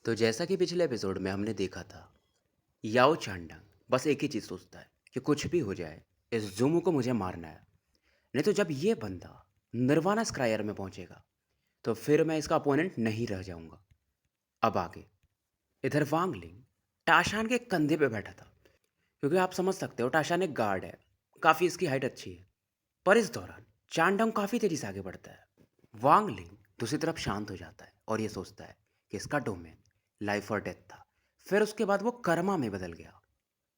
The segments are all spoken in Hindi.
तो जैसा कि पिछले एपिसोड में हमने देखा था, याओ चांडांग बस एक ही चीज़ सोचता है कि कुछ भी हो जाए, इस जुमू को मुझे मारना है। नहीं तो जब ये बंदा निर्वाणा स्क्रायर में पहुंचेगा तो फिर मैं इसका अपोनेंट नहीं रह जाऊंगा। अब आगे इधर वांगलिंग टाशान के कंधे पे बैठा था, क्योंकि आप समझ सकते हो टाशान एक गार्ड है, काफ़ी इसकी हाइट अच्छी है। पर इस दौरान चांडंग काफ़ी तेजी से आगे बढ़ता है। वांग लिंग दूसरी तरफ शांत हो जाता है और ये सोचता है कि इसका डोमेन लाइफ और डेथ था। फिर उसके बाद वो कर्मा में बदल गया।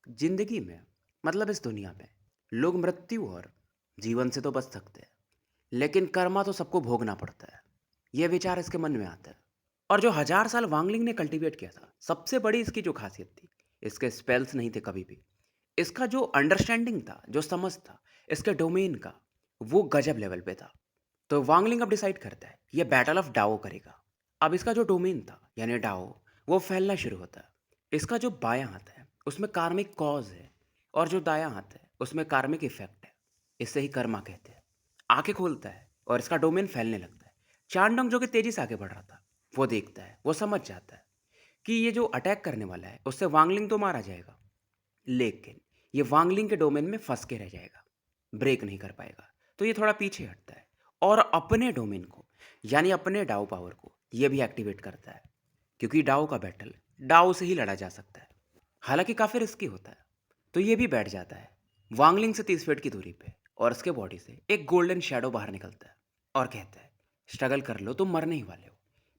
जिंदगी में, मतलब इस दुनिया में, लोग मृत्यु और जीवन से तो बच सकते हैं, लेकिन कर्मा तो सबको भोगना पड़ता है। यह विचार इसके मन में आता है। और जो 1000 साल वांगलिंग ने कल्टीवेट किया था, सबसे बड़ी इसकी जो खासियत थी, इसके स्पेल्स नहीं थे कभी भी। इसका जो अंडरस्टैंडिंग था, जो समझ था इसके डोमेन का, वो गजब लेवल पे था। तो वांगलिंग अब डिसाइड करता है कि ये बैटल ऑफ डाओ करेगा। अब इसका जो डोमेन था यानी डाओ, वो फैलना शुरू होता है। इसका जो बायां हाथ है उसमें कार्मिक कॉज है, और जो दायां हाथ है उसमें कार्मिक इफेक्ट है। इसे ही कर्मा कहते हैं। आंखें खोलता है और इसका डोमेन फैलने लगता है। चांडंग जो कि तेजी से आगे बढ़ रहा था, वो देखता है, वो समझ जाता है कि ये जो अटैक करने वाला है उससे वांगलिंग तो मारा जाएगा, लेकिन ये वांगलिंग के डोमेन में फंस के रह जाएगा, ब्रेक नहीं कर पाएगा। तो ये थोड़ा पीछे हटता है और अपने डोमेन को, यानी अपने डाउ पावर को ये भी एक्टिवेट करता है, क्योंकि डाउ का बैटल डाउ से ही लड़ा जा सकता है, हालांकि काफ़ी रिस्की होता है। तो ये भी बैठ जाता है वांगलिंग से 30 फीट की दूरी पे, और उसके बॉडी से एक गोल्डन शैडो बाहर निकलता है और कहता है, स्ट्रगल कर लो, तुम मरने ही वाले हो।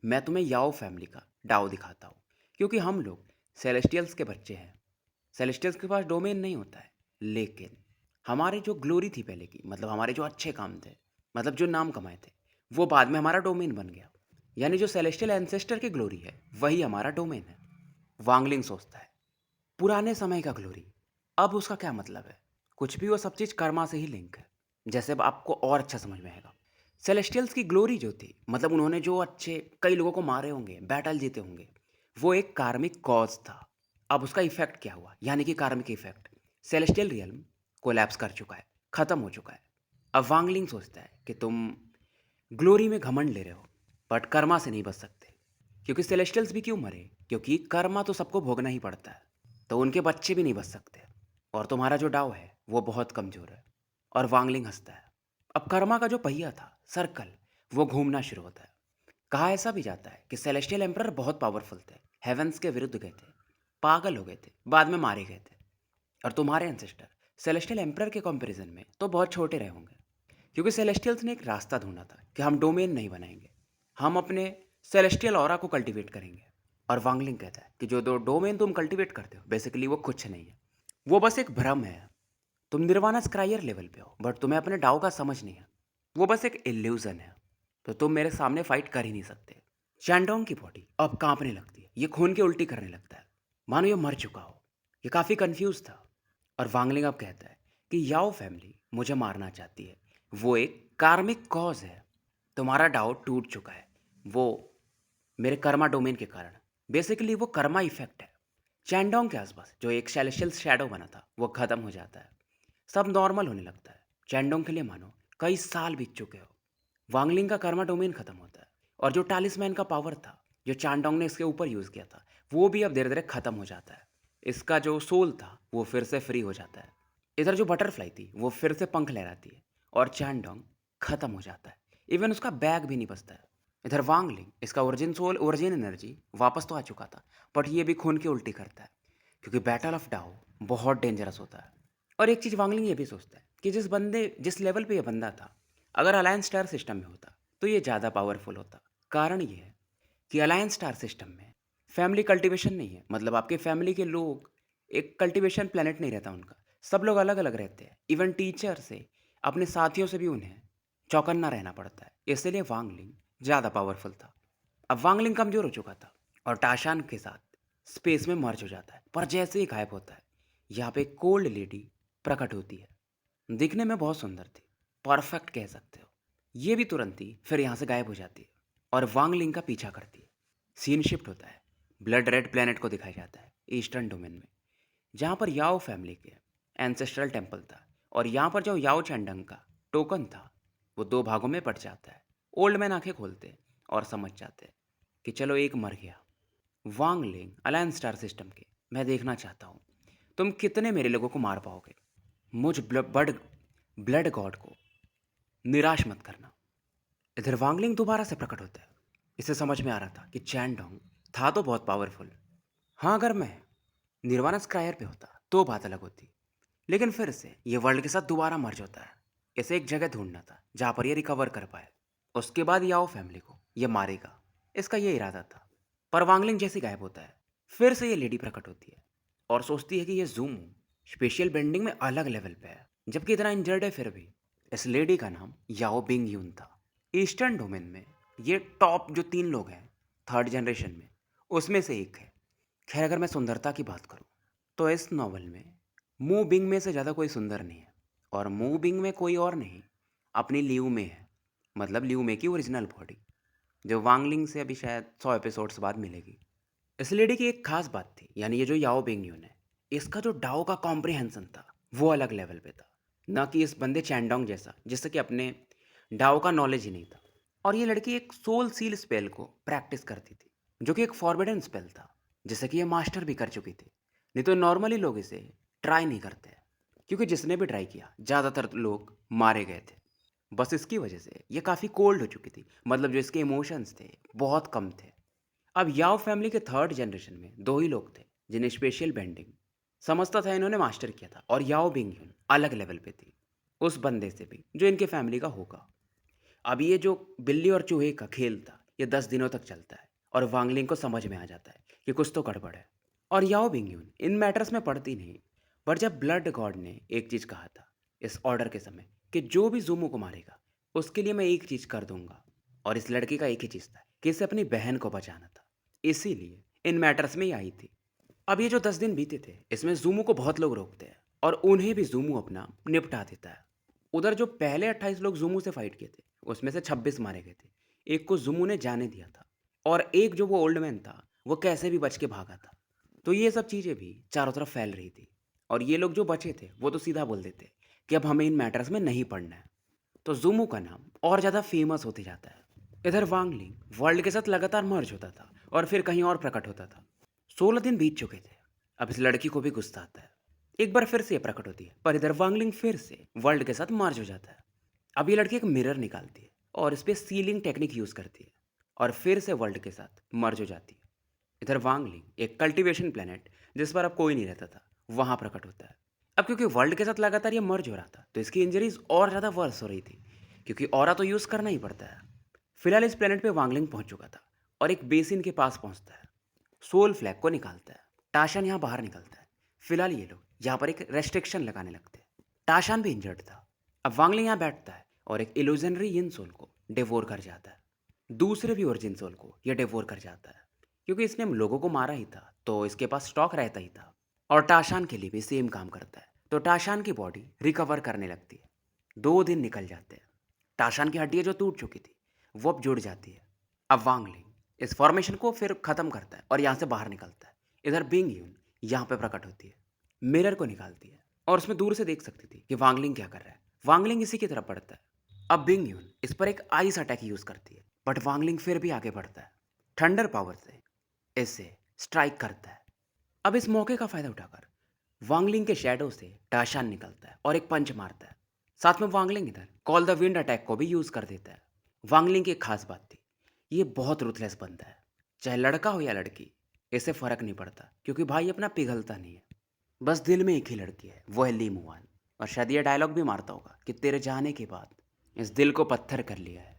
मैं तुम्हें याओ फैमिली का डाउ दिखाता हूँ, क्योंकि हम लोग सेलेस्टियल्स के बच्चे हैं। सेलेस्टियल्स के पास डोमेन नहीं होता है, लेकिन हमारी जो ग्लोरी थी पहले की, मतलब हमारे जो अच्छे काम थे, मतलब जो नाम कमाए थे, वो बाद में हमारा डोमेन बन गया। यानी जो सेलेस्टियल एंसेस्टर की ग्लोरी है वही हमारा डोमेन है। वांगलिंग सोचता है, पुराने समय का ग्लोरी, अब उसका क्या मतलब है? कुछ भी, वो सब चीज़ कर्मा से ही लिंक है। जैसे अब आपको और अच्छा समझ में आएगा। सेलेस्टियल्स की ग्लोरी जो थी, मतलब उन्होंने जो अच्छे कई लोगों को मारे होंगे, बैटल जीते होंगे, वो एक कार्मिक कॉज था। अब उसका इफेक्ट क्या हुआ, यानी कि कार्मिक इफेक्ट, सेलेस्टियल रियल्म कोलैप्स कर चुका है, खत्म हो चुका है। अब वांगलिंग सोचता है कि तुम ग्लोरी में घमंड ले रहे हो, बट कर्मा से नहीं बच सकते। क्योंकि सेलेस्टियल्स भी क्यों मरे? क्योंकि कर्मा तो सबको भोगना ही पड़ता है, तो उनके बच्चे भी नहीं बच सकते। और तुम्हारा जो डाव है वो बहुत कमजोर है। और वांगलिंग हंसता है। अब कर्मा का जो पहिया था, सर्कल, वो घूमना शुरू होता है। कहा ऐसा भी जाता है कि सेलेस्टियल एम्परर बहुत पावरफुल थे, हेवेंस के विरुद्ध गए थे, पागल हो गए थे, बाद में मारे गए थे। और तुम्हारे एंसेस्टर सेलेस्टियल एम्परर के कंपैरिजन में तो बहुत छोटे रहे होंगे, क्योंकि सेलेस्टियल्स ने एक रास्ता ढूंढा था कि हम डोमेन नहीं बनाएंगे, हम अपने सेलेस्टियल ऑरा को कल्टीवेट करेंगे। और वांगलिंग कहता है कि जो दो डोमेन तुम कल्टीवेट करते हो, बेसिकली वो कुछ नहीं है, वो बस एक भ्रम है। तुम निर्वाणा स्क्रायर लेवल पे हो, बट तुम्हें अपने डाउ का समझ नहीं है। वो बस एक इल्यूजन है। तो तुम मेरे सामने फाइट कर ही नहीं सकते। चैंडोंग की बॉडी अब कांपने लगती है, ये खून की उल्टी करने लगता है, मानो ये मर चुका हो। ये काफ़ी कंफ्यूज था। और वांगलिंग अब कहता है कि याओ फैमिली मुझे मारना चाहती है, वो एक कार्मिक कॉज है। तुम्हारा डाउ टूट चुका है, वो मेरे कर्मा डोमेन के कारण। बेसिकली वो कर्मा इफेक्ट है। चैंडोंग के आसपास जो एक सेलेस्टियल शैडो बना था वो खत्म हो जाता है, सब नॉर्मल होने लगता है। चैंडोंग के लिए मानो कई साल बीत चुके हो। वांगलिंग का कर्मा डोमेन खत्म होता है, और जो टालिस्मैन का पावर था जो चांडोंग ने इसके ऊपर यूज़ किया था, वो भी अब धीरे धीरे खत्म हो जाता है। इसका जो सोल था वो फिर से फ्री हो जाता है। इधर जो बटरफ्लाई थी वो फिर से पंख लहराती है, और चांडोंग खत्म हो जाता है। इवन उसका बैग भी नहीं बचता है। इधर वांगलिंग, इसका ओरिजिन सोल, ओरिजिन एनर्जी वापस तो आ चुका था, बट ये भी खून की उल्टी करता है, क्योंकि बैटल ऑफ डाओ बहुत डेंजरस होता है। और एक चीज़ वांगलिंग ये भी सोचता है कि जिस लेवल पे ये बंदा था, अगर अलायंस स्टार सिस्टम में होता तो ये ज़्यादा पावरफुल होता। कारण ये है कि अलायंस स्टार सिस्टम में फैमिली कल्टीवेशन नहीं है, मतलब आपके फैमिली के लोग, एक कल्टीवेशन प्लेनेट नहीं रहता उनका, सब लोग अलग अलग रहते हैं। इवन टीचर से, अपने साथियों से भी उन्हें चौकन्ना रहना पड़ता है। इसलिए वांगलिंग ज़्यादा पावरफुल था। अब वांगलिंग कमज़ोर हो चुका था और टाशान के साथ स्पेस में मर्ज हो जाता है, पर जैसे ही गायब होता है, यहाँ पे एक कोल्ड लेडी प्रकट होती है। दिखने में बहुत सुंदर थी, परफेक्ट कह सकते हो। ये भी तुरंत ही फिर यहाँ से गायब हो जाती है और वांगलिंग का पीछा करती है। सीन शिफ्ट होता है, ब्लड रेड प्लेनेट को दिखाया जाता है ईस्टर्न डोमेन में, जहाँ पर याओ फैमिली के एंसेस्ट्रल टेम्पल था। और यहाँ पर जो याओ चैंडंग का टोकन था, वो दो भागों में बट जाता है। ओल्ड मैन आंखें खोलते हैं और समझ जाते हैं कि चलो एक मर गया, वांग लिंग अलायंस स्टार सिस्टम के, मैं देखना चाहता हूँ तुम कितने मेरे लोगों को मार पाओगे। मुझ ब्लड गॉड को निराश मत करना। इधर वांगलिंग दोबारा से प्रकट होता है। इसे समझ में आ रहा था कि चैंडोंग था तो बहुत पावरफुल। हाँ, अगर मैं निर्वाणा स्क्रायर पे होता तो बात अलग होती, लेकिन फिर से ये वर्ल्ड के साथ दोबारा मर्ज होता है। इसे एक जगह ढूंढना था जहाँ पर ये रिकवर कर पाए। उसके बाद याओ फैमिली को ये मारेगा, इसका ये इरादा था। पर वांगलिंग जैसे गायब होता है, फिर से ये लेडी प्रकट होती है और सोचती है कि ये जूम स्पेशल बेंडिंग में अलग लेवल पे है, जबकि इतना इंजर्ड है फिर भी। इस लेडी का नाम याओ बिंग यून था। ईस्टर्न डोमेन में ये टॉप जो 3 लोग हैं थर्ड जनरेशन में, उसमें से एक है। खैर, अगर मैं सुंदरता की बात करूं तो इस नॉवल में मू बिंग में से ज़्यादा कोई सुंदर नहीं है। और मू बिंग में कोई और नहीं, अपनी लियू में है। मतलब लियू में की ओरिजिनल बॉडी, जो वांगलिंग से अभी शायद 100 एपिसोड्स बाद मिलेगी। इस लेडी की एक खास बात थी, यानी ये जो याओ बिंग यून है, इसका जो डाओ का कॉम्प्रिहेंसन था वो अलग लेवल पे था। ना कि इस बंदे चैंडोंग जैसा जिससे कि अपने डाओ का नॉलेज ही नहीं था। और ये लड़की एक सोल सील स्पेल को प्रैक्टिस करती थी, जो कि एक फॉरबिडन स्पेल था, जिसे कि ये मास्टर भी कर चुकी थी। नहीं तो नॉर्मली लोग इसे ट्राई नहीं करते, क्योंकि जिसने भी ट्राई किया ज़्यादातर लोग मारे गए थे। बस इसकी वजह से ये काफ़ी कोल्ड हो चुकी थी, मतलब जो इसके इमोशंस थे बहुत कम थे। अब याओ फैमिली के थर्ड जनरेशन में 2 ही लोग थे जिन्हें स्पेशल बेंडिंग समझता था इन्होंने मास्टर किया था, और याओ बिंग ह्यून अलग लेवल पे थी उस बंदे से भी जो इनके फैमिली का होगा। अब ये जो बिल्ली और चूहे का खेल था ये 10 दिनों तक चलता है, और वांगलिंग को समझ में आ जाता है कि कुछ तो गड़बड़ है। और याओ बिंग ह्यून इन मैटर्स में पड़ती नहीं, पर जब ब्लड गॉड ने एक चीज़ कहा था इस ऑर्डर के समय कि जो भी जूमो को मारेगा उसके लिए मैं एक चीज़ कर दूंगा, और इस लड़की का एक ही चीज़ था कि इसे अपनी बहन को बचाना था, इसीलिए इन मैटर्स में ही आई थी। अब ये जो 10 दिन बीते थे इसमें जूमो को बहुत लोग रोकते हैं, और उन्हें भी जूमो अपना निपटा देता है। उधर जो पहले 28 लोग जूमो से फाइट किए थे उसमें से 26 मारे गए थे। एक को जूमो ने जाने दिया था, और एक जो वो ओल्ड मैन था वो कैसे भी बच के भागा था। तो ये सब चीज़ें भी चारों तरफ फैल रही थी, और ये लोग जो बचे थे वो तो सीधा बोल देते कि अब हमें इन मैटर्स में नहीं पढ़ना है। तो जूमो का नाम और ज़्यादा फेमस होते जाता है। इधर वांगलिंग वर्ल्ड के साथ लगातार मर्ज होता था और फिर कहीं और प्रकट होता था। 16 दिन बीत चुके थे। अब इस लड़की को भी गुस्सा आता है। एक बार फिर से ये प्रकट होती है, पर इधर वांगलिंग फिर से वर्ल्ड के साथ मर्ज हो जाता है। अब ये लड़की एक मिरर निकालती है और इस पे सीलिंग टेक्निक यूज़ करती है, और फिर से वर्ल्ड के साथ मर्ज हो जाती है। इधर वांगलिंग एक कल्टीवेशन प्लेनेट जिस पर अब कोई नहीं रहता था वहाँ प्रकट होता है। अब क्योंकि वर्ल्ड के साथ लगातार ये मर्ज हो रहा था तो इसकी इंजरीज और ज़्यादा वर्स हो रही थी, क्योंकि ऑरा तो यूज़ करना ही पड़ता है। फिलहाल इस प्लेनेट पे वांगलिंग पहुंच चुका था और एक बेसिन के पास पहुंचता है। सोल फ्लैग को निकालता है। टाशान यहाँ बाहर निकलता है। फिलहाल ये लोग यहाँ पर एक रेस्ट्रिक्शन लगाने लगते हैं। टाशान भी इंजर्ड था। अब वांगलिंग यहाँ बैठता है और एक इल्यूजनरी इन सोल को डिवोर कर जाता है। दूसरे भी ओरिजिन सोल को यह डिवोर कर जाता है, क्योंकि इसने हम लोगों को मारा ही था तो इसके पास स्टॉक रहता ही था। और टाशान के लिए भी सेम काम करता है, तो टाशान की बॉडी रिकवर करने लगती है। 2 दिन निकल जाते हैं। टाशान की हड्डियाँ जो टूट चुकी थी वो अब जुड़ जाती है। अब वांगलिंग इस फॉर्मेशन को फिर ख़त्म करता है और यहाँ से बाहर निकलता है। इधर बिंग यून यहाँ पे प्रकट होती है, मिरर को निकालती है, और उसमें दूर से देख सकती थी कि वांगलिंग क्या कर रहा है। वांगलिंग इसी की तरफ बढ़ता है। अब बिंग यून इस पर एक आइस अटैक यूज़ करती है, बट वांगलिंग फिर भी आगे बढ़ता है। थंडर पावर से इसे स्ट्राइक करता है। अब इस मौके का फ़ायदा उठाकर वांगलिंग के शैडो से टाशान निकलता है और एक पंच मारता है। साथ में वांगलिंग इधर कॉल द विंड अटैक को भी यूज़ कर देता है। वांगलिंग की एक खास बात थी, ये बहुत रुथलेस बंदा है। चाहे लड़का हो या लड़की, इसे फ़र्क नहीं पड़ता, क्योंकि भाई अपना पिघलता नहीं है। बस दिल में एक ही लड़की है, वो है ली मुआन। और शायद ये डायलॉग भी मारता होगा कि तेरे जाने के बाद इस दिल को पत्थर कर लिया है।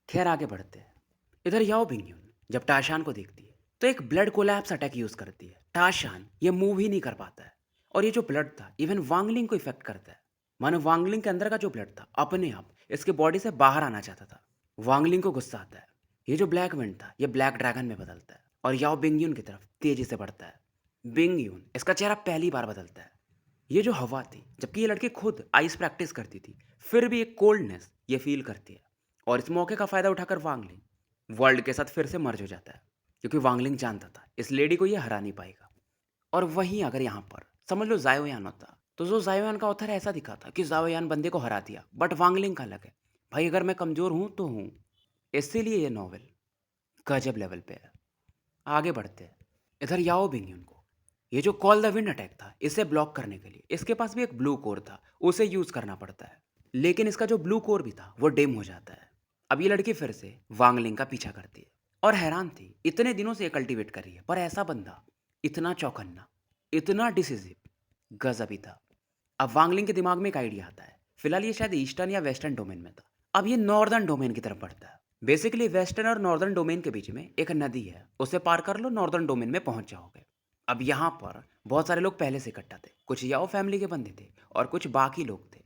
खैर, आगे बढ़ते हैं। इधर याओ बिंगयून जब टाशान को देखती है तो एक ब्लड कोलैप्स अटैक यूज़ करती है। टाशान ये मूव ही नहीं कर पाता है, और ये जो ब्लड था इवन वांगलिंग को इफेक्ट करता है। मानो वांगलिंग के अंदर का जो ब्लड था अपने आप इसके बॉडी से बाहर आना चाहता था। वांगलिंग को गुस्सा आता है। ये जो ब्लैक विंड था ये ब्लैक ड्रैगन में बदलता है और याओ बिंगयून की तरफ तेजी से बढ़ता है। बिंगयून इसका चेहरा पहली बार बदलता है। ये जो हवा थी, जबकि ये लड़की खुद आइस प्रैक्टिस करती थी, फिर भी एक कोल्डनेस ये फील करती है। और इस मौके का फ़ायदा उठाकर वांगलिंग वर्ल्ड के साथ फिर से मर्ज हो जाता है, क्योंकि वांगलिंग जानता था इस लेडी को ये हरा नहीं पाएगा। और वहीं अगर यहाँ पर समझ लो जायोयान होता, तो जो जायोयान का ऑथर ऐसा दिखा था कि जायोयान बंदे को हरा दिया, बट वांगलिंग का अलग है। भाई, अगर मैं कमज़ोर हूँ तो हूँ। इसीलिए ये नॉवल गजब लेवल पे है। आगे बढ़ते हैं। इधर याओ बिंगयुन को ये जो कॉल द विंड अटैक था इसे ब्लॉक करने के लिए इसके पास भी एक ब्लू कोर था, उसे यूज करना पड़ता है। लेकिन इसका जो ब्लू कोर भी था वो डिम हो जाता है। अब ये लड़की फिर से वांगलिंग का पीछा करती है और हैरान थी, इतने दिनों से ये कल्टीवेट कर रही है पर ऐसा बंदा इतना चौकन्ना, इतना डिसिसिव, गजब ही था। अब वांगलिंग के दिमाग में एक आइडिया आता है। फिलहाल ये शायद ईस्टर्न या वेस्टर्न डोमेन में था, अब ये नॉर्दर्न डोमेन की तरफ बढ़ता है। बेसिकली वेस्टर्न और नॉर्दर्न डोमेन के बीच में एक नदी है, उसे पार कर लो नॉर्दर्न डोमेन में पहुंच जाओगे। अब यहाँ पर बहुत सारे लोग पहले से इकट्ठा थे, कुछ याओ फैमिली के बंदे थे और कुछ बाकी लोग थे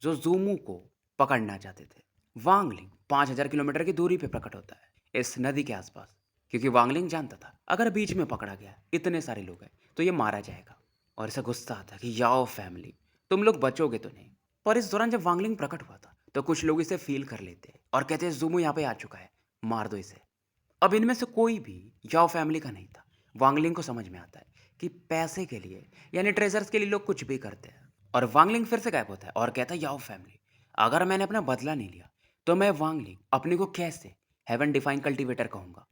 जो जूमू को पकड़ना चाहते थे। वांगलिंग 5,000 किलोमीटर की दूरी पे प्रकट होता है इस नदी के आसपास, क्योंकि वांगलिंग जानता था अगर बीच में पकड़ा गया, इतने सारे लोग हैं, तो ये मारा जाएगा। और इसे गुस्सा आता कि याओ फैमिली, तुम लोग बचोगे तो नहीं। पर इस दौरान जब वांगलिंग प्रकट हुआ था तो कुछ लोग इसे फील कर लेते हैं और कहते हैं जूमू यहाँ पे आ चुका है, मार दो इसे। अब इनमें से कोई भी याओ फैमिली का नहीं था। वांगलिंग को समझ में आता है कि पैसे के लिए यानी ट्रेजर्स के लिए लोग कुछ भी करते हैं। और वांगलिंग फिर से गायब होता है और कहता है याओ फैमिली, अगर मैंने अपना बदला नहीं लिया तो मैं वांगलिंग अपने को कैसे हेवन डिफाइन कल्टीवेटर कहूंगा।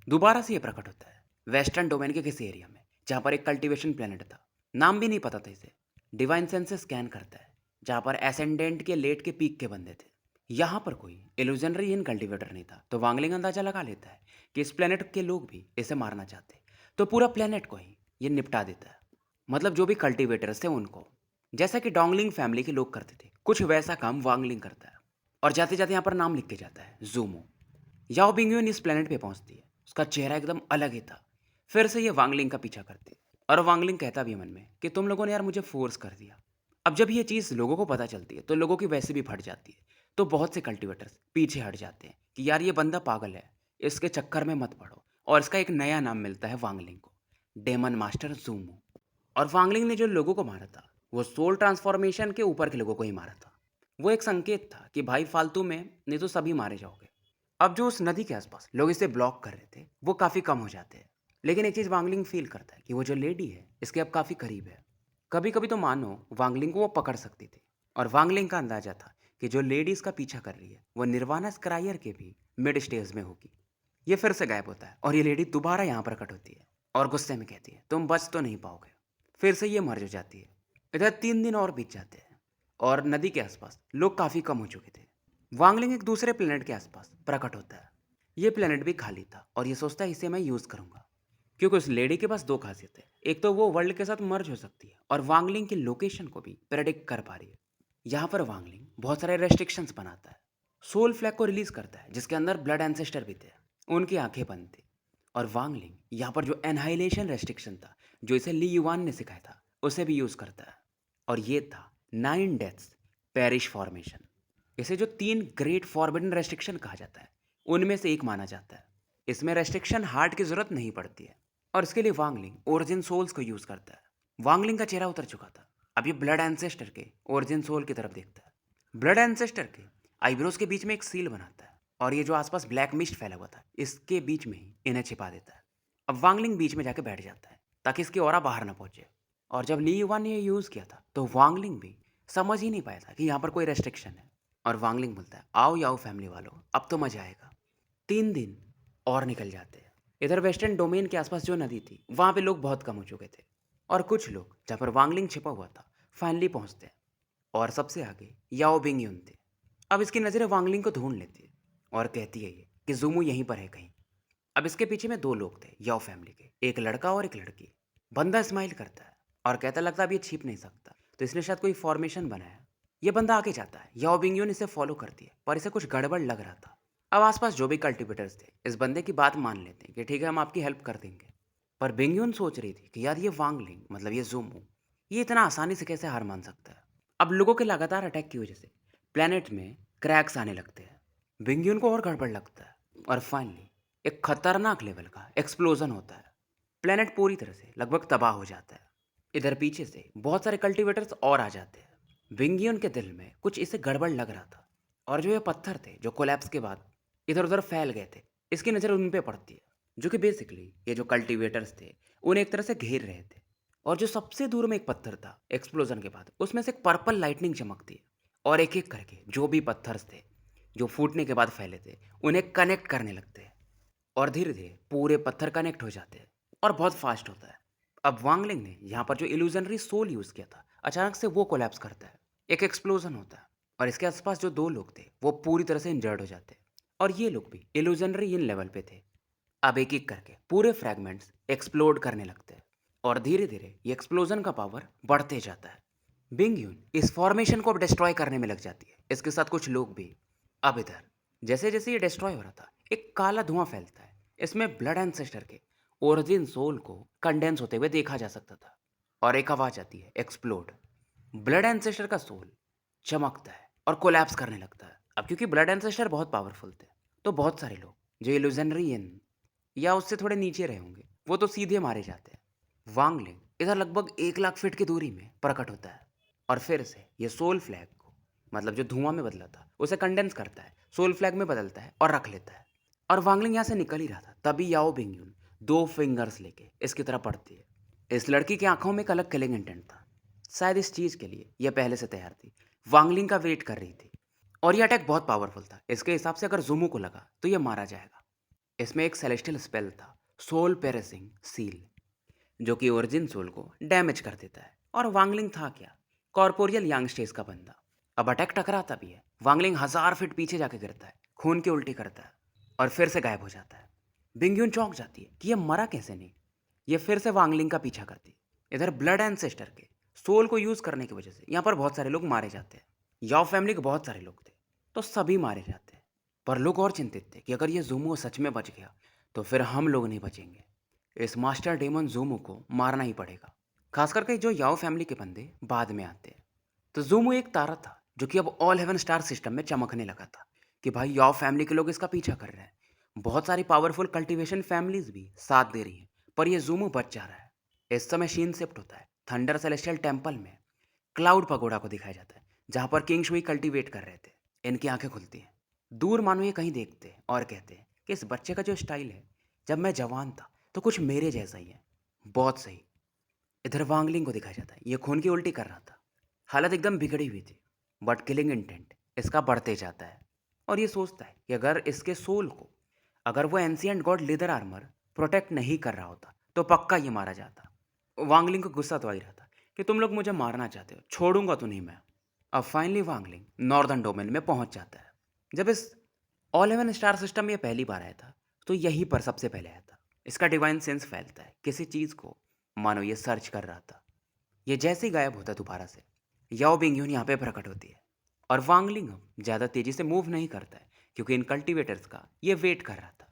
दोबारा से ये प्रकट होता है वेस्टर्न डोमेन के किसी एरिया में जहाँ पर एक कल्टीवेशन प्लेनेट था, नाम भी नहीं पता था इसे। डिवाइन सेंस से स्कैन करता है जहाँ पर एसेंडेंट के लेट के पीक के बंदे थे। यहाँ पर कोई इल्यूजनरी इन कल्टीवेटर नहीं था, तो वांगलिंग अंदाजा लगा लेता है कि इस प्लेनेट के लोग भी इसे मारना चाहते हैं, तो पूरा प्लेनेट को ही ये निपटा देता है। मतलब जो भी कल्टीवेटर्स थे उनको, जैसा कि डोंगलिंग फैमिली के लोग करते थे कुछ वैसा काम वांगलिंग करता है। और जाते जाते यहाँ पर नाम लिख के जाता है जूमो। याओ बिंगयुन इस प्लेनेट पे पहुंचती है, उसका चेहरा एकदम अलग ही था। फिर से ये वांगलिंग का पीछा करती है और वांगलिंग कहता भी है मन में कि तुम लोगों ने यार मुझे फोर्स कर दिया। अब जब ये चीज़ लोगों को पता चलती है तो लोगों की वैसे भी फट जाती है, तो बहुत से कल्टीवेटर्स पीछे हट जाते हैं कि यार ये बंदा पागल है, इसके चक्कर में मत पड़ो। और इसका एक नया नाम मिलता है वांगलिंग को, डेमन मास्टर जूमो। और वांगलिंग ने जो लोगों को मारा था वो सोल ट्रांसफॉर्मेशन के ऊपर के लोगों को ही मारा था। वो एक संकेत था कि भाई फालतू में नहीं तो सभी मारे जाओगे। अब जो उस नदी के आसपास लोग इसे ब्लॉक कर रहे थे वो काफ़ी कम हो जाते हैं। लेकिन एक चीज़ वांगलिंग फील करता है कि वो जो लेडी है इसके अब काफ़ी करीब है। कभी कभी तो मानो वांगलिंग को वो पकड़ सकती थी। और वांगलिंग का अंदाजा था कि जो लेडी इसका पीछा कर रही है वो निर्वाणा स्क्रायर के भी मिड स्टेज में होगी। ये फिर से गायब होता है और ये लेडी दोबारा यहाँ प्रकट होती है और गुस्से में कहती है तुम बच तो नहीं पाओगे। फिर से ये मर जो जाती है। इधर 3 दिन और बीत जाते हैं और नदी के आसपास लोग काफ़ी कम हो चुके थे। वांगलिंग एक दूसरे प्लेनेट के आसपास प्रकट होता है। ये प्लेनेट भी खाली था और ये सोचता है इसे मैं यूज़ करूंगा, क्योंकि उस लेडी के पास दो खासियत है। एक तो वो वर्ल्ड के साथ मर्ज हो सकती है और वांगलिंग की लोकेशन को भी प्रेडिक्ट कर पा रही है। यहाँ पर वांगलिंग बहुत सारे रेस्ट्रिक्शंस बनाता है। सोल फ्लैग को रिलीज करता है जिसके अंदर ब्लड एंसेस्टर भी थे, उनकी आंखें बंद थी। और वांगलिंग यहाँ पर जो एनहाइलेशन रेस्ट्रिक्शन था जो इसे ली युवान ने सिखाया था उसे भी यूज़ करता है। और ये था 9 डेथ्स पेरिश फॉर्मेशन। इसे जो 3 ग्रेट फॉरबिडन रेस्ट्रिक्शन कहा जाता है उनमें से एक माना जाता है। इसमें रेस्ट्रिक्शन हार्ट की जरूरत नहीं पड़ती है और इसके लिए वांगलिंग ओरिजिन सोल्स को यूज करता है। वांगलिंग का चेहरा उतर चुका था, अब ये ब्लड एंसेस्टर के ओरिजिन सोल की तरफ देखता है। ब्लड एंसेस्टर के आईब्रोज के बीच में एक सील बनाता है और ये जो आसपास ब्लैक मिस्ट फैला हुआ था इसके बीच में ही इन्हें छिपा देता है। अब वांगलिंग बीच में जाके बैठ जाता है ताकि इसकी ऑरा बाहर ना पहुंचे। और जब ली युवान ने ये यूज़ किया था तो वांगलिंग भी समझ ही नहीं पाया था कि यहाँ पर कोई रेस्ट्रिक्शन है। और वांगलिंग बोलता है आओ याओ फैमिली वालों, अब तो मजा आएगा। 3 दिन और निकल जाते हैं। इधर वेस्टर्न डोमेन के आसपास जो नदी थी वहाँ पे लोग बहुत कम हो चुके थे और कुछ लोग जहाँ पर वांगलिंग छिपा हुआ था फाइनली पहुँचते हैं। और सबसे आगे याओ बिंग यून थे। अब इसकी नज़रें वांगलिंग को ढूंढ लेती है और कहती है ये कि जूमू यहीं पर है कहीं। अब इसके पीछे में 2 लोग थे याओ फैमिली के, एक लड़का और एक लड़की। बंदा स्माइल करता है और कहता लगता अब ये छिप नहीं सकता, तो इसने शायद कोई फॉर्मेशन बनाया। ये बंदा आगे जाता है, याओ बिंगयून इसे फॉलो करती है पर इसे कुछ गड़बड़ लग रहा था। अब आसपास जो भी कल्टिवेटर्स थे इस बंदे की बात मान लेते हैं कि ठीक है हम आपकी हेल्प कर देंगे। पर बिंगयून सोच रही थी कि यार ये वांगलिंग मतलब ये जूमू, ये इतना आसानी से कैसे हार मान सकता है। अब लोगों के लगातार अटैक की वजह से प्लेनेट में क्रैक्स आने लगते हैं। बिंगयून को और गड़बड़ लगता है और फाइनली एक खतरनाक लेवल का एक्सप्लोजन होता है। प्लेनेट पूरी तरह से लगभग तबाह हो जाता है। इधर पीछे से बहुत सारे कल्टीवेटर्स और आ जाते हैं। विंगियन के दिल में कुछ इसे गड़बड़ लग रहा था और जो ये पत्थर थे जो कोलैप्स के बाद इधर उधर फैल गए थे, इसकी नज़र उन पे पड़ती है, जो कि बेसिकली ये जो कल्टीवेटर्स थे उन्हें एक तरह से घेर रहे थे। और जो सबसे दूर में एक पत्थर था एक्सप्लोजन के बाद उसमें से एक पर्पल लाइटनिंग चमकती है और एक एक करके जो भी पत्थर थे जो फूटने के बाद फैले थे उन्हें कनेक्ट करने लगते हैं और धीरे धीरे पूरे पत्थर कनेक्ट हो जाते हैं। और बहुत फास्ट होता है। अब वांगलिंग ने यहाँ पर जो इल्यूजनरी सोल यूज़ किया था, अचानक से वो कोलैप्स करता है। एक एक्सप्लोजन होता है और इसके आसपास जो 2 लोग थे, वो पूरी तरह से इंजर्ड हो जाते हैं और ये लोग भी इल्यूजनरी इन लेवल पे थे। अब एक-एक करके पूरे फ्रैगमेंट्स एक्सप्लोड करने लगते हैं और धीरे-धीरे ये एक्सप्लोजन का पावर बढ़ते जाता है। बिंग यून इस फॉर्मेशन को अब डिस्ट्रॉय करने में लग जाती है, इसके साथ कुछ लोग भी। अब इधर जैसे-जैसे ये डिस्ट्रॉय हो रहा था, एक काला धुआं फैलता है। इसमें ब्लड एंसेस्टर के ओरिजिन सोल को कंडेंस होते हुए देखा जा सकता था और एक आवाज़ आती है, एक्सप्लोड। ब्लड एंसेस्टर का सोल चमकता है और कोलैप्स करने लगता है। अब क्योंकि ब्लड एंसेस्टर बहुत पावरफुल थे, तो बहुत सारे लोग जो इल्यूजनरी इन या उससे थोड़े नीचे रहे होंगे, वो तो सीधे मारे जाते हैं। वांगलिंग इधर लगभग 1 लाख फीट की दूरी में प्रकट होता है और फिर से ये सोल फ्लैग को, मतलब जो धुआं में बदला था, उसे कंडेंस करता है, सोल फ्लैग में बदलता है और रख लेता है। और वांगलिंग यहाँ से निकल ही रहा था, तभी याओ बिंगयुन 2 फिंगर्स लेके इसकी तरफ बढ़ती है। इस लड़की की आंखों में एक अलग किलिंग इंटेंट था। शायद इस चीज़ के लिए यह पहले से तैयार थी, वांगलिंग का वेट कर रही थी। और ये अटैक बहुत पावरफुल था। इसके हिसाब से अगर ज़ुमो को लगा, तो ये मारा जाएगा। इसमें एक सेलेस्टियल स्पेल था, सोल पेरिसिंग सील, जो कि ओरिजिन सोल को डैमेज कर देता है। और वांगलिंग था क्या? कॉर्पोरियल यांग स्टेज का बंदा। अब अटैक टकराता भी है, वांगलिंग 1000 फीट पीछे जाके गिरता है, खून की उल्टी करता है और फिर से गायब हो जाता है। बिंगयून चौंक जाती है कि ये मरा कैसे नहीं। ये फिर से वांगलिंग का पीछा करती है। इधर ब्लड एंसेस्टर के सोल को यूज़ करने की वजह से यहाँ पर बहुत सारे लोग मारे जाते हैं। याओ फैमिली के बहुत सारे लोग थे, तो सभी मारे जाते हैं। पर लोग और चिंतित थे कि अगर ये ज़ूमो सच में बच गया, तो फिर हम लोग नहीं बचेंगे। इस मास्टर डेमन ज़ूमो को मारना ही पड़ेगा। खास करके जो याओ फैमिली के बंदे बाद में आते हैं। तो ज़ूमो एक तारा था, जो कि अब ऑल हेवन स्टार सिस्टम में चमकने लगा था कि भाई याओ फैमिली के लोग इसका पीछा कर रहे हैं। बहुत सारी पावरफुल कल्टीवेशन फैमिलीज भी साथ दे रही हैं, पर ये ज़ूमो बच जा रहा है। इस समय शीन शिफ्ट होता है थंडर सेलेस्टियल टेम्पल में। क्लाउड पगोडा को दिखाया जाता है, जहाँ पर किंग शुई कल्टीवेट कर रहे थे। इनकी आंखें खुलती हैं। दूर मानो ये कहीं देखते हैं और कहते हैं कि इस बच्चे का जो स्टाइल है, जब मैं जवान था तो कुछ मेरे जैसा ही है। बहुत सही। इधर वांगलिंग को दिखाया जाता है, ये खून की उल्टी कर रहा था। हालत एकदम बिगड़ी हुई थी, बट किलिंग इंटेंट इसका बढ़ते जाता है और ये सोचता है कि अगर इसके सोल को, अगर वो ancient God leather armour protect नहीं कर रहा होता, तो पक्का ये मारा जाता। वांगलिंग को गुस्सा तो आ ही रहा था कि तुम लोग मुझे मारना चाहते हो, छोड़ूंगा तो नहीं मैं। अब फाइनली वांगलिंग नॉर्दर्न डोमेन में पहुंच जाता है। जब इस ऑल हेवन स्टार सिस्टम में ये पहली बार आया था, तो यहीं पर सबसे पहले आया था। इसका डिवाइन सेंस फैलता है किसी चीज़ को, मानो ये सर्च कर रहा था। ये जैसे ही गायब होता है दोबारा से, याओ बिंगयून यहाँ पे प्रकट होती है और वांगलिंग अब ज़्यादा तेज़ी से मूव नहीं करता है, क्योंकि इन कल्टीवेटर्स का ये वेट कर रहा था।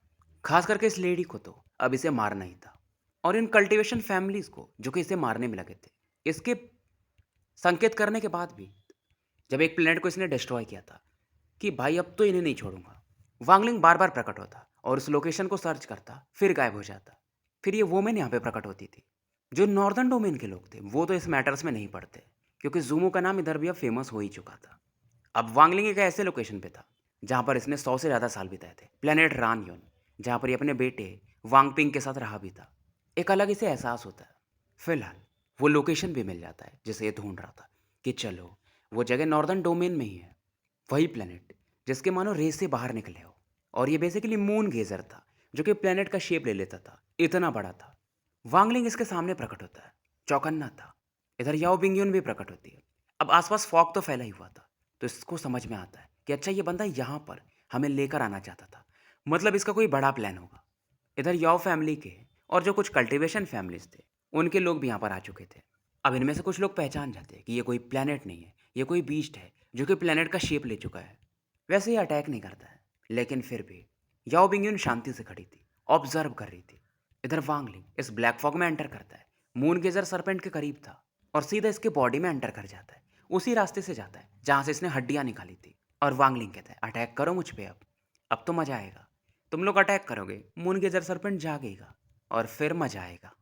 खास करके इस लेडी को तो अब इसे मारना ही था, और इन कल्टीवेशन फैमिलीज को जो कि इसे मारने में लगे थे। इसके संकेत करने के बाद भी जब एक प्लेनेट को इसने डिस्ट्रॉय किया था कि भाई अब तो इन्हें नहीं छोड़ूंगा, वांगलिंग बार बार प्रकट होता और उस लोकेशन को सर्च करता, फिर गायब हो जाता। फिर ये वोमेन यहाँ पे प्रकट होती थी। जो नॉर्दर्न डोमेन के लोग थे, वो तो इस मैटर्स में नहीं पड़ते, क्योंकि ज़ूमो का नाम इधर भी अब फेमस हो ही चुका था। अब वांगलिंग एक ऐसे लोकेशन पे था जहाँ पर इसने 100 से ज़्यादा साल बिताए थे, प्लेनेट रानयोन, जहाँ पर ये अपने बेटे वांगपिंग के साथ रहा भी था। एक अलग इसे एहसास होता है। फिलहाल वो लोकेशन भी मिल जाता है जिसे ये ढूंढ रहा था, कि चलो वो जगह नॉर्दर्न डोमेन में ही है। वही प्लेनेट जिसके मानो रेस से बाहर निकले हो, और ये बेसिकली मून गेजर था, जो कि प्लेनेट का शेप ले लेता था, इतना बड़ा था। वांगलिंग इसके सामने प्रकट होता है, चौकन्ना था। इधर याओ बिंगयून भी प्रकट होती है। अब आसपास फॉग तो फैला ही हुआ था, तो इसको समझ में आता है कि अच्छा, ये बंदा यहाँ पर हमें लेकर आना चाहता था, मतलब इसका कोई बड़ा प्लान होगा। इधर याओ फैमिली के और जो कुछ कल्टीवेशन फैमिलीज थे, उनके लोग भी यहाँ पर आ चुके थे। अब इनमें से कुछ लोग पहचान जाते हैं कि ये कोई प्लेनेट नहीं है, ये कोई बीस्ट है जो कि प्लेनेट का शेप ले चुका है। वैसे ये अटैक नहीं करता है, लेकिन फिर भी याओ बिंगयून शांति से खड़ी थी, ऑब्जर्व कर रही थी। इधर वांगलिंग इस ब्लैक फॉग में एंटर करता है, मून गेजर सरपेंट के करीब था और सीधा इसके बॉडी में एंटर कर जाता है। उसी रास्ते से जाता है जहाँ से इसने हड्डियाँ निकाली थी। और वांगलिंग कहता है, अटैक करो मुझ पे, अब तो मजा आएगा। तुम लोग अटैक करोगे, मून गेजर सरपेंट जागेगा और फिर मजा आएगा।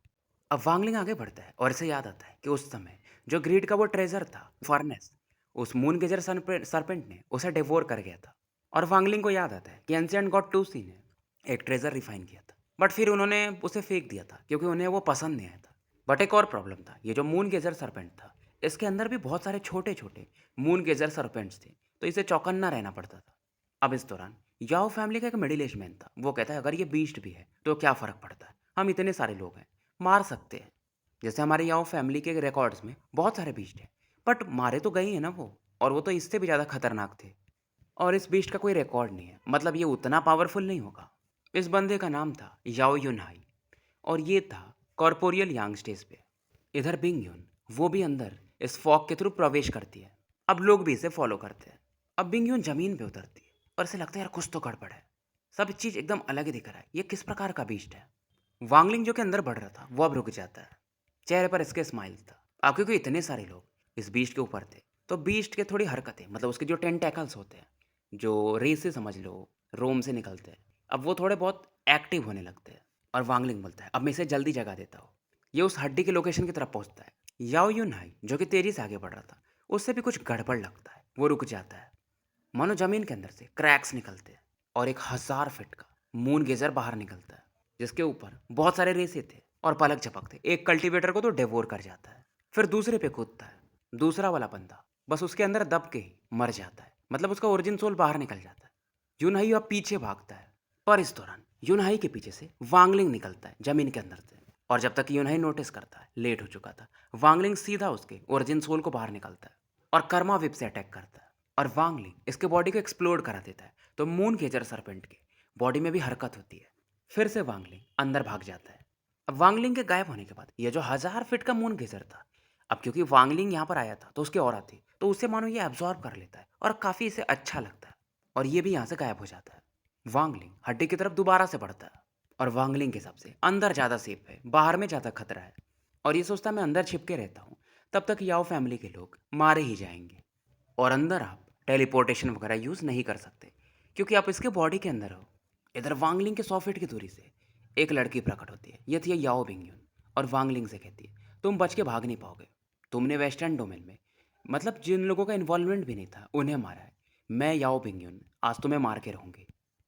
अब वांगलिंग आगे बढ़ता है और इसे याद आता है कि उस समय जो ग्रीड का वो ट्रेजर था, फर्नेस, उस मून गेजर सरपेंट ने उसे डिवोर कर गया था। और वांगलिंग को याद आता है कि एंशिएंट गॉड टूसी ने एक ट्रेजर रिफाइन किया था, बट फिर उन्होंने उसे फेंक दिया था क्योंकि उन्हें वो पसंद नहीं आया था। बट एक और प्रॉब्लम था, ये जो मून गेजर सरपेंट था, इसके अंदर भी बहुत सारे छोटे छोटे मून गेजर सरपेंट्स थे, तो इसे चौकन्ना रहना पड़ता था। अब इस दौरान याओ फैमिली का एक मिडिल एज मैन था, वो कहता है अगर ये बीस्ट भी है तो क्या फ़र्क पड़ता है, हम इतने सारे लोग हैं, मार सकते हैं। जैसे हमारे यहाँ फैमिली के रिकॉर्ड्स में बहुत सारे बीस्ट हैं, बट मारे तो गए हैं ना वो, और वो तो इससे भी ज़्यादा खतरनाक थे। और इस बीस्ट का कोई रिकॉर्ड नहीं है, मतलब ये उतना पावरफुल नहीं होगा। इस बंदे का नाम था याओ युनहाई, और ये था कॉर्पोरियल यांग स्टेज पे। इधर बिंग युन, वो भी अंदर इस फॉग के थ्रू प्रवेश करती है। अब लोग भी इसे फॉलो करते हैं। अब बिंग युन जमीन पे उतरती है और इसे लगता है यार कुछ तो गड़बड़ है, सब चीज़ एकदम अलग ही दिख रहा है, ये किस प्रकार का बीस्ट है। वांगलिंग जो कि अंदर बढ़ रहा था वो अब रुक जाता है। चेहरे पर इसके स्माइल था। अब क्योंकि इतने सारे लोग इस बीस्ट के ऊपर थे, तो बीस्ट के थोड़ी हरकतें, मतलब उसके जो टेंटैकल्स होते हैं, जो रे से समझ लो, रोम से निकलते हैं, अब वो थोड़े बहुत एक्टिव होने लगते हैं। और वांगलिंग बोलता है अब मैं इसे जल्दी जगा देता हूँ। ये उस हड्डी के लोकेशन की तरफ पहुंचता है। याओ यून हाई जो कि तेजी से आगे बढ़ रहा था, उससे भी कुछ गड़बड़ लगता है, वो रुक जाता है। मानो जमीन के अंदर से क्रैक्स निकलते हैं और एक 1000 फीट का मून गेजर बाहर निकलता है, जिसके ऊपर बहुत सारे रेसे थे और पलक झपकते एक कल्टीवेटर को तो डेवोर कर जाता है। फिर दूसरे पे कूदता है। दूसरा वाला बंदा बस उसके अंदर दब के ही मर जाता है, मतलब उसका ओरिजिन सोल बाहर निकल जाता है। यूनहाई अब पीछे भागता है, पर इस दौरान यूनहाई के पीछे से वांगलिंग निकलता है जमीन के अंदर से। और जब तक यूनहाई नोटिस करता है, लेट हो चुका था। वांगलिंग सीधा उसके ओरिजिन सोल को बाहर निकलता है और कर्मा विप से अटैक करता है। और वांगलिंग इसके बॉडी को एक्सप्लोड करा देता है, तो मून गेजर सरपेंट के बॉडी में भी हरकत होती है। फिर से वांगलिंग अंदर भाग जाता है। अब वांगलिंग के गायब होने के बाद ये जो 1000 फीट का मून गेजर था, अब क्योंकि वांगलिंग यहाँ पर आया था तो उसके ऑरा थी, तो उसे मानो ये एब्जॉर्ब कर लेता है और काफ़ी इसे अच्छा लगता है, और ये भी यहाँ से गायब हो जाता है। वांगलिंग हड्डी की तरफ दोबारा से बढ़ता है, और वांगलिंग के हिसाब से अंदर ज़्यादा सेफ है, बाहर में ज़्यादा खतरा है। और ये सोचता मैं अंदर छिपके रहता हूँ, तब तक याओ फैमिली के लोग मारे ही जाएंगे। और अंदर आप टेलीपोर्टेशन वगैरह यूज़ नहीं कर सकते, क्योंकि आप इसके बॉडी के अंदर हो। इधर वांगलिंग के 100 फीट की दूरी से एक लड़की प्रकट होती है, ये थी याओ बिंगयुन। और वांगलिंग से कहती है तुम बच के भाग नहीं पाओगे, तुमने वेस्टर्न डोमेन में, मतलब जिन लोगों का इन्वॉल्वमेंट भी नहीं था, उन्हें मारा है। मैं याओ बिंगयुन आज तुम्हें मार के रहूँगी।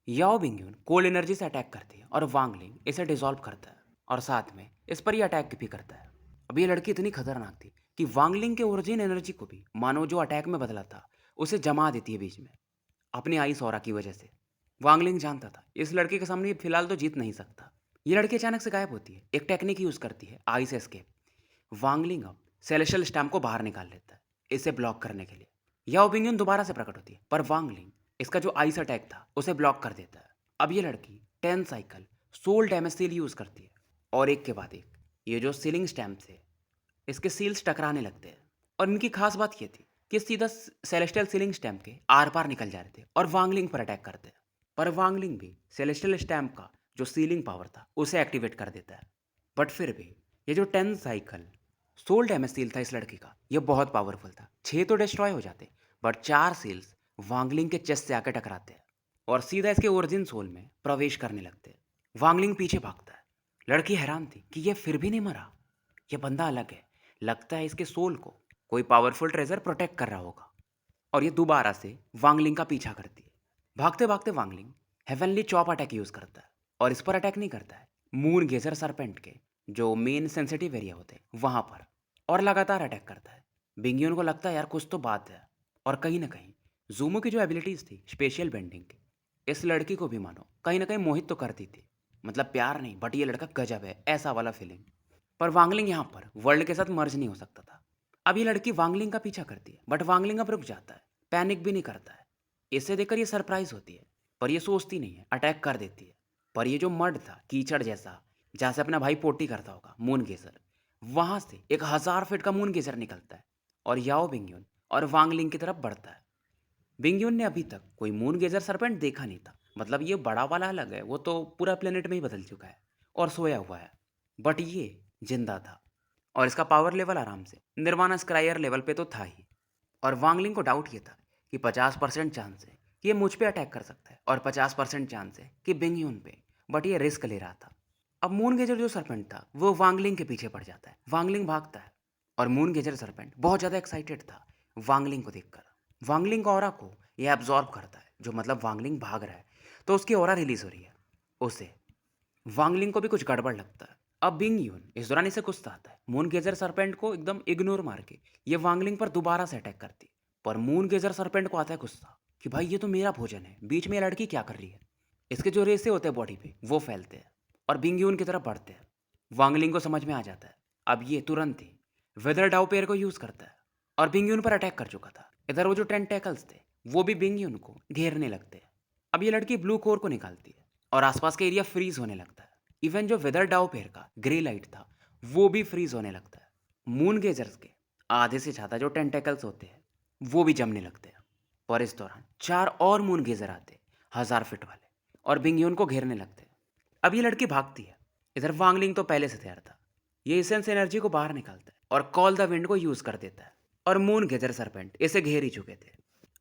याओ बिंगयुन कोल्ड एनर्जी से अटैक करती है और वांगलिंग इसे डिसॉल्व करता है, और साथ में इस पर ही अटैक भी करता है। अब ये लड़की इतनी खतरनाक थी कि वांगलिंग के ओरिजिन एनर्जी को भी मानो जो अटैक में बदला था उसे जमा देती है बीच में, अपनी आई सौरा की वजह से। वांगलिंग जानता था इस लड़के के सामने ये फिलहाल तो जीत नहीं सकता। ये लड़की अचानक से गायब होती है, एक टेक्निक यूज करती है आई से एस्केप। वांगलिंग अब सेलेशियल स्टैम्प को बाहर निकाल लेता है इसे ब्लॉक करने के लिए। याओ बिंगयुन दोबारा से प्रकट होती है, पर वांगलिंग इसका जो आइस अटैक था उसे ब्लॉक कर देता है। अब ये लड़की 10 cycle sole damage seal use करती है, और एक के बाद एक ये जो सीलिंग स्टैम्प थे इसके सील्स टकराने लगते हैं। और इनकी खास बात ये थी कि सीधा सेलेस्टियल सीलिंग स्टैम्प के आर पार निकल जा रहे थे और वांगलिंग पर अटैक करते हैं। पर वांगलिंग भी सेलेस्टियल स्टैम्प का जो सीलिंग पावर था उसे एक्टिवेट कर देता है। बट फिर भी ये जो 10 साइकिल सोल डैमेज सील था इस लड़की का, ये बहुत पावरफुल था। 6 तो डिस्ट्रॉय हो जाते, बट 4 सील्स वांगलिंग के चेस्ट से आकर टकराते हैं और सीधा इसके ओरिजिन सोल में प्रवेश करने लगते हैं। वांगलिंग पीछे भागता है। लड़की हैरान थी कि ये फिर भी नहीं मरा, ये बंदा अलग है, लगता है इसके सोल को कोई पावरफुल ट्रेजर प्रोटेक्ट कर रहा होगा। और ये दोबारा से वांगलिंग का पीछा करती है। भागते भागते Wangling heavenly chop attack use करता है, और इस पर अटैक नहीं करता है, मून गेजर सरपेंट के जो मेन सेंसिटिव एरिया होते हैं वहां पर, और लगातार अटैक करता है। बिंगियन को लगता है यार कुछ तो बात है, और कहीं ना कहीं जूमो की जो एबिलिटीज थी स्पेशल बेंडिंग की, इस लड़की को भी मानो कहीं ना कहीं मोहित तो करती थी। मतलब प्यार नहीं, बट ये लड़का गजब है, ऐसा वाला फीलिंग। पर वांगलिंग यहाँ पर वर्ल्ड के साथ मर्ज नहीं हो सकता था। अब ये लड़की वांगलिंग का पीछा करती है, बट वांगलिंग अब रुक जाता है, पैनिक भी नहीं करता है। इसे देखकर ये सरप्राइज होती है, पर ये सोचती नहीं है, अटैक कर देती है। पर ये जो मड था कीचड़ जैसा, जहाँ से अपना भाई पोटी करता होगा मून गेजर, वहां से एक 1000 फीट का मून गेजर निकलता है और याओ बिंगयुन और वांगलिंग की तरफ बढ़ता है। बिंगयुन ने अभी तक कोई मून गेजर सरपेंट देखा नहीं था, मतलब ये बड़ा वाला अलग है, वो तो पूरा प्लेनेट में ही बदल चुका है और सोया हुआ है। बट ये जिंदा था, और इसका पावर लेवल आराम से निर्वाणा स्क्रायर लेवल पे तो था ही। और वांगलिंग को डाउट ये था कि 50% चांस है कि ये मुझ पे अटैक कर सकता है और 50% चांस है कि बिंगयून पे, बट ये रिस्क ले रहा था। अब मून गेजर जो सरपेंट था वो वांगलिंग के पीछे पड़ जाता है, वांगलिंग भागता है, और मून गेजर सरपेंट बहुत ज़्यादा एक्साइटेड था वांगलिंग को देखकर। वांगलिंग का ऑरा को ये एब्जॉर्ब करता है, जो मतलब वांगलिंग भाग रहा है तो उसकी ऑरा रिलीज हो रही है उसे। वांगलिंग को भी कुछ गड़बड़ लगता है। अब बिंग यून इस दौरान इसे गुस्सा आता है, मून गेजर सरपेंट को एकदम इग्नोर मार के ये वांगलिंग पर दोबारा से अटैक करती। पर मून गेजर सरपेंट को आता है गुस्सा कि भाई ये तो मेरा भोजन है, बीच में ये लड़की क्या कर रही है। इसके जो रेसे होते हैं बॉडी पे वो फैलते हैं और बिंग यून की तरफ बढ़ते हैं। वांगलिंग को समझ में आ जाता है। अब ये तुरंत ही वेदर डाउ पेयर को यूज़ करता है और बिंगयून पर अटैक कर चुका था। इधर वो जो टेंटेकल्स थे वो भी बिंगयून को घेरने लगते हैं। अब ये लड़की ब्लू कोर को निकालती है और आसपास का एरिया फ्रीज होने लगता है। इवन जो वेदर डाउ पेयर का ग्रे लाइट था वो भी फ्रीज होने लगता है। मून गेजर्स के आधे से ज़्यादा जो टेंटेकल्स होते हैं वो भी जमने लगते हैं। और इस दौरान 4 और मून गेजर आते हैं, 1000 फीट वाले, और बिंगयून को घेरने लगते हैं। अब ये लड़की भागती है। इधर वांगलिंग तो पहले से तैयार था। ये एसेंस एनर्जी को बाहर निकालता है और कॉल द विंड को यूज कर देता है। और मून गेजर सरपेंट इसे घेर ही चुके थे।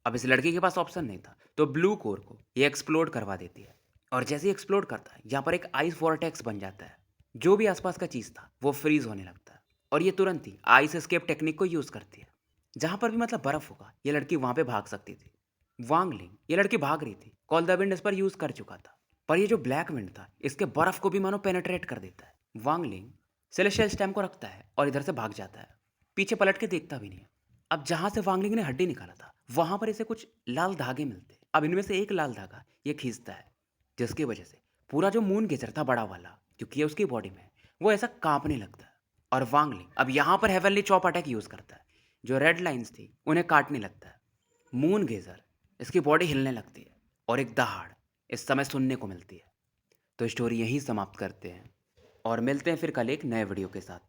अब इस लड़की के पास ऑप्शन नहीं था, तो ब्लू कोर को ये एक्सप्लोड करवा देती है। और जैसे ही एक्सप्लोड करता है यहाँ पर एक आइस वॉर्टेक्स बन जाता है। जो भी आसपास का चीज था वो फ्रीज होने लगता है और ये तुरंत ही आइस एस्केप टेक्निक को यूज करती है। जहां पर भी मतलब बर्फ होगा ये लड़की वहां पे भाग सकती थी। वांगलिंग ये लड़की भाग रही थी, कॉल द विंड इस पर यूज कर चुका था। पर ये जो ब्लैक विंड था इसके बर्फ को भी मानो पेनेट्रेट कर देता है। वांगलिंग सेलेस्टियल स्टैम को रखता है और इधर से भाग जाता है। पीछे पलट के देखता भी नहीं है। अब जहां से वांगलिंग ने हड्डी निकाला था वहां पर इसे कुछ लाल धागे मिलते हैं। अब इनमें से एक लाल धागा ये खींचता है, जिसकी वजह से पूरा जो मून गेजर था बड़ा वाला, क्योंकि ये उसकी बॉडी में है, वो ऐसा कांपने लगता है। और वांगलिंग अब यहाँ पर हेवनली चॉप अटैक यूज करता है। जो रेड लाइंस थी उन्हें काटने लगता है। मून गेजर इसकी बॉडी हिलने लगती है और एक दहाड़ इस समय सुनने को मिलती है। तो स्टोरी यहीं समाप्त करते हैं और मिलते हैं फिर कल एक नए वीडियो के साथ।